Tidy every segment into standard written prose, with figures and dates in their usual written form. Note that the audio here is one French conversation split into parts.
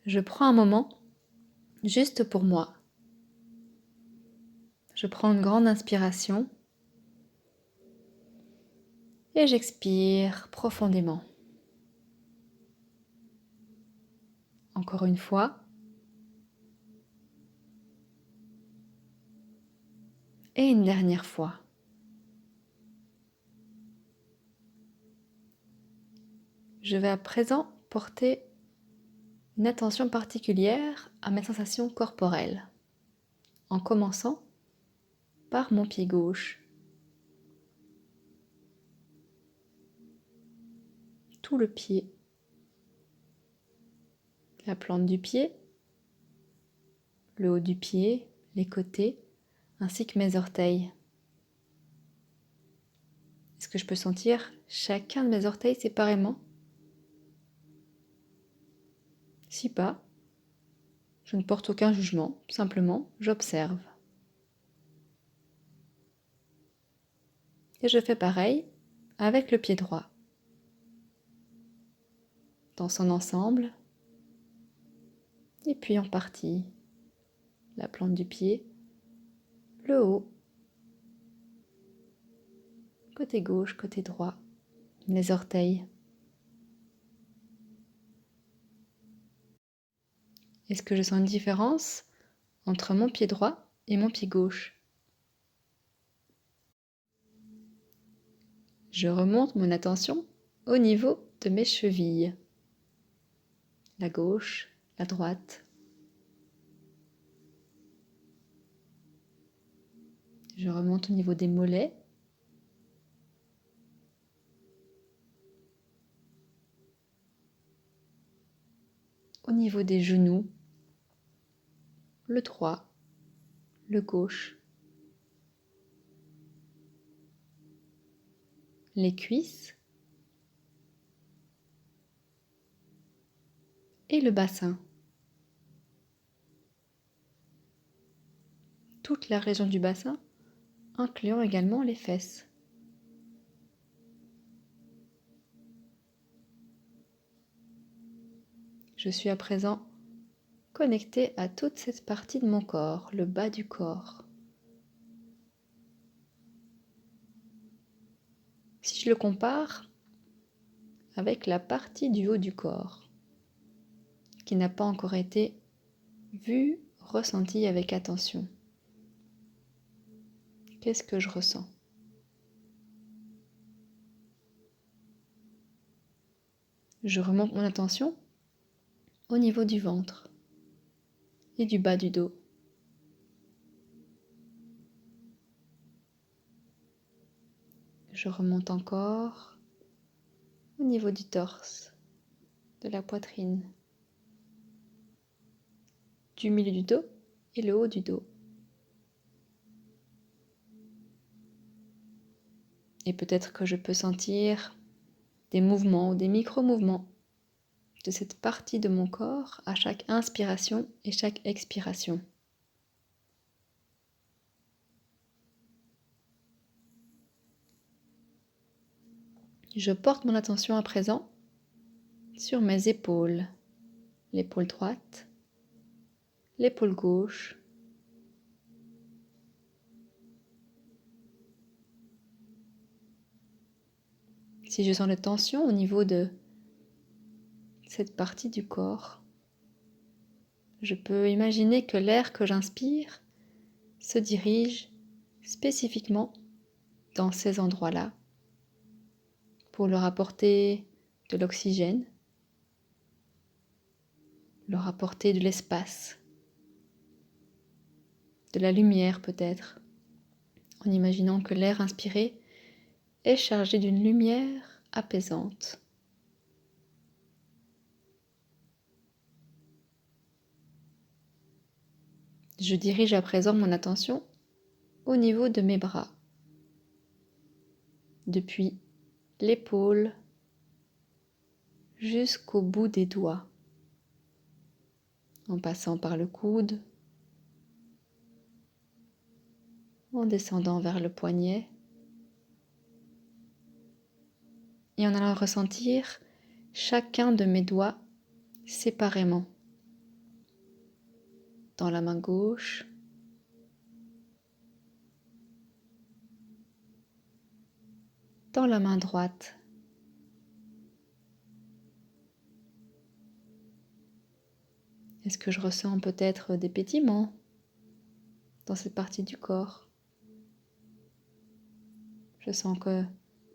je prends un moment juste pour moi. Je prends une grande inspiration et j'expire profondément. Encore une fois. Et une dernière fois. Je vais à présent porter une attention particulière à mes sensations corporelles, en commençant par mon pied gauche. Tout le pied, la plante du pied, le haut du pied, les côtés, ainsi que mes orteils. Est-ce que je peux sentir chacun de mes orteils séparément? Si pas, je ne porte aucun jugement, simplement j'observe. Et je fais pareil avec le pied droit. Dans son ensemble, et puis en partie, la plante du pied, le haut, côté gauche, côté droit, les orteils. Est-ce que je sens une différence entre mon pied droit et mon pied gauche? Je remonte mon attention au niveau de mes chevilles. La gauche, la droite. Je remonte au niveau des mollets. Au niveau des genoux. Le droit, le gauche. Les cuisses. Et le bassin. Toute la région du bassin, incluant également les fesses. Je suis à présent connectée à toute cette partie de mon corps, le bas du corps. Si je le compare avec la partie du haut du corps, qui n'a pas encore été vue, ressentie avec attention, qu'est-ce que je ressens? Je remonte mon attention au niveau du ventre et du bas du dos. Je remonte encore au niveau du torse, de la poitrine, du milieu du dos et le haut du dos. Et peut-être que je peux sentir des mouvements ou des micro-mouvements de cette partie de mon corps à chaque inspiration et chaque expiration. Je porte mon attention à présent sur mes épaules, l'épaule droite, l'épaule gauche, si je sens de tension au niveau de cette partie du corps, je peux imaginer que l'air que j'inspire se dirige spécifiquement dans ces endroits-là pour leur apporter de l'oxygène, leur apporter de l'espace, de la lumière peut-être, en imaginant que l'air inspiré est chargé d'une lumière apaisante. Je dirige à présent mon attention au niveau de mes bras, depuis l'épaule jusqu'au bout des doigts, en passant par le coude, en descendant vers le poignet et en allant ressentir chacun de mes doigts séparément dans la main gauche, dans la main droite. Est-ce que je ressens peut-être des pétillements dans cette partie du corps? Je sens que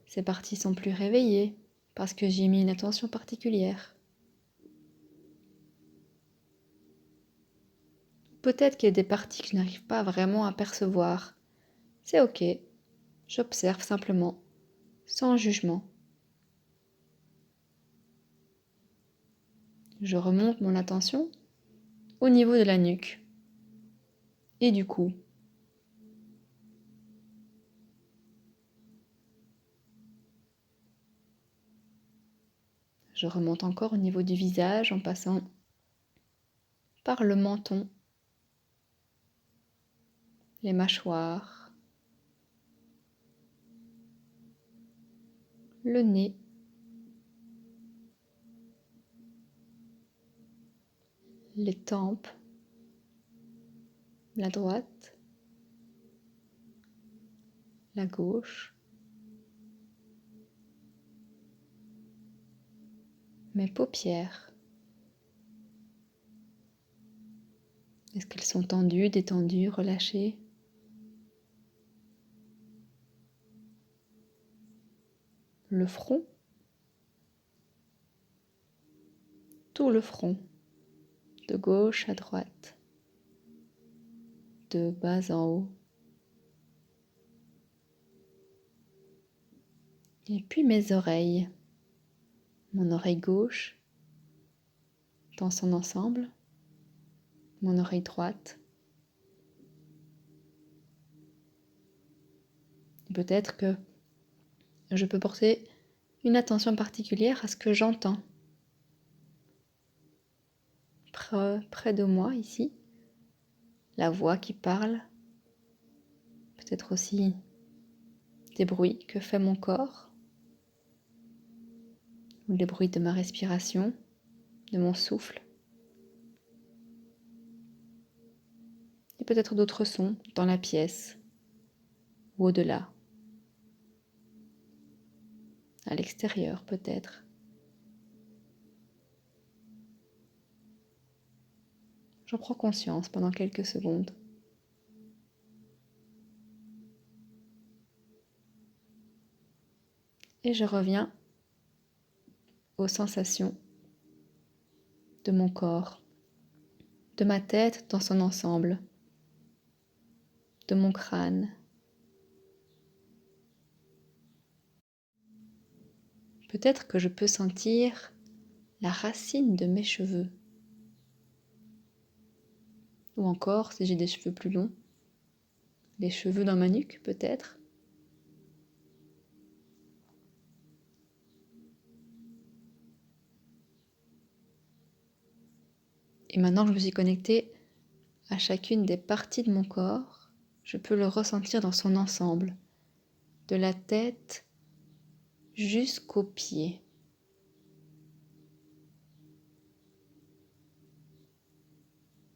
ces parties sont plus réveillées parce que j'y ai mis une attention particulière. Peut-être qu'il y a des parties que je n'arrive pas vraiment à percevoir. C'est ok, j'observe simplement, sans jugement. Je remonte mon attention au niveau de la nuque et du cou. Je remonte encore au niveau du visage en passant par le menton, les mâchoires, le nez, les tempes, la droite, la gauche, mes paupières. Est-ce qu'elles sont tendues, détendues, relâchées? Le front, tout le front, de gauche à droite, de bas en haut. Et puis mes oreilles, mon oreille gauche dans son ensemble, mon oreille droite. Peut-être que je peux porter une attention particulière à ce que j'entends près de moi ici, la voix qui parle, peut-être aussi des bruits que fait mon corps, ou les bruits de ma respiration, de mon souffle, et peut-être d'autres sons dans la pièce ou au-delà, à l'extérieur peut-être. J'en prends conscience pendant quelques secondes. Et je reviens aux sensations de mon corps, de ma tête dans son ensemble, de mon crâne. Peut-être que je peux sentir la racine de mes cheveux. Ou encore, si j'ai des cheveux plus longs, les cheveux dans ma nuque peut-être. Et maintenant que je me suis connectée à chacune des parties de mon corps, je peux le ressentir dans son ensemble, de la tête jusqu'aux pieds.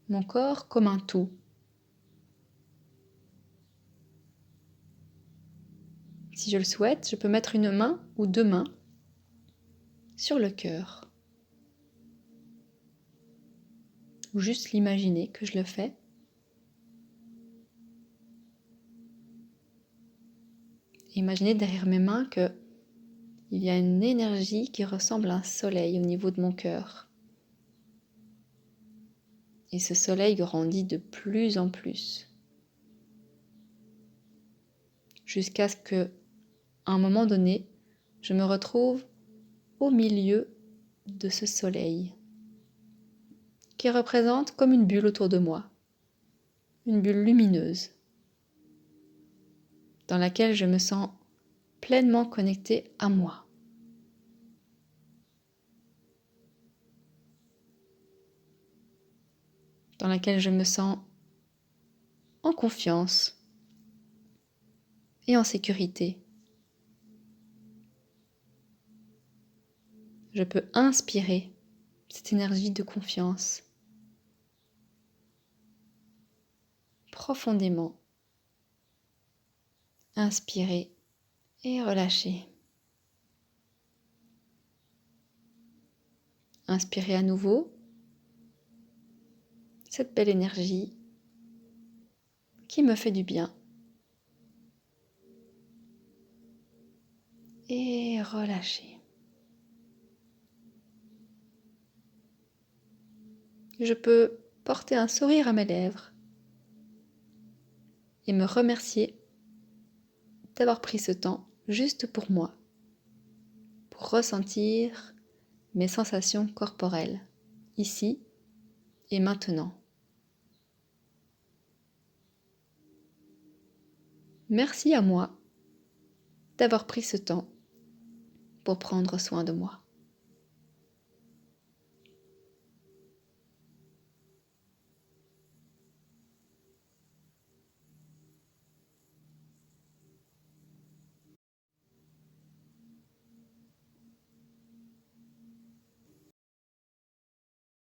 Mon corps comme un tout. Si je le souhaite, je peux mettre une main ou deux mains sur le cœur. Ou juste l'imaginer que je le fais. Imaginez derrière mes mains qu'il y a une énergie qui ressemble à un soleil au niveau de mon cœur. Et ce soleil grandit de plus en plus. Jusqu'à ce que, à un moment donné, je me retrouve au milieu de ce soleil, qui représente comme une bulle autour de moi, une bulle lumineuse, dans laquelle je me sens pleinement connectée à moi. Dans laquelle je me sens en confiance et en sécurité. Je peux inspirer cette énergie de confiance profondément. Inspirez et relâchez. Inspirez à nouveau cette belle énergie qui me fait du bien. Et relâchez. Je peux porter un sourire à mes lèvres et me remercier d'avoir pris ce temps juste pour moi, pour ressentir mes sensations corporelles, ici et maintenant. Merci à moi d'avoir pris ce temps pour prendre soin de moi.